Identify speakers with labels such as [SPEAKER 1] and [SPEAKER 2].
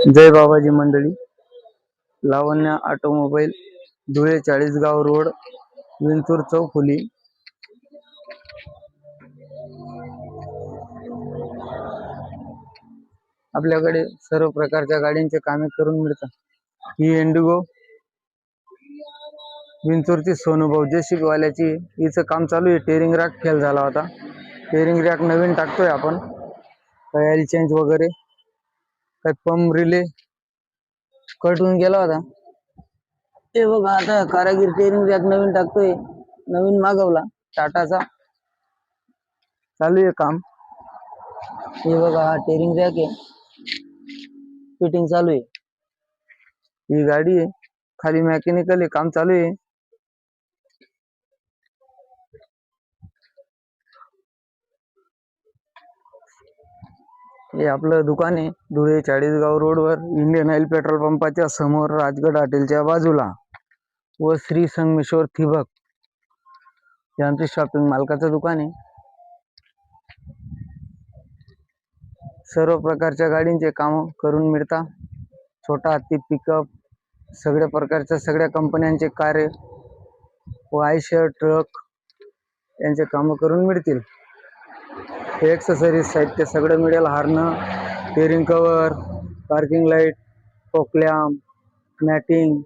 [SPEAKER 1] जय बाबाजी मंडळी, लावण्य automobile, Dhule Chalisgaon road, Vinchur चौफुली. आपल्याकडे सर्व प्रकारच्या गाड्यांचे कामे करून मिळतात. ही इंडिगो विंचूरची सोनूभाऊ जेसीबी वाल्याची, हिचं काम चालू आहे. टेरिंग रॅक फेल झाला होता, टेरिंग रॅक नवीन टाकतोय आपण. काही ऑइल चेंज वगैरे, काही पंप रिले कट होऊन गेला होता. ते बघा, आता कारागीर टेरिंग रॅक नवीन टाकतोय, नवीन मागवला टाटाचा, चालू आहे काम. हे बघा, हा टेरिंग रॅक आहे, फिटिंग चालू आहे. ही गाडी आहे, खाली मेकॅनिकल आहे, काम चालू आहे. हे आपलं दुकान आहे, धुळे चाळीसगाव रोडवर, इंडियन ऑइल पेट्रोल पंपाच्या समोर, राजगड हॉटेलच्या बाजूला, व श्री संगमेश्वर ठिबक हे आमचे शॉपिंग मालकाचं दुकान आहे. सर्व प्रकारच्या गाडींचे काम करून मिळतात. छोटा हत्ती, पिकअप, सगळ्या प्रकारच्या सगळ्या कंपन्यांचे कार्य व आयशर ट्रक यांचे काम करून मिळतील. एक्सेसरीज साहित्य सगळं मिळेल. Horn, steering cover, parking light, फॉक लॅम्प, मॅटिंग,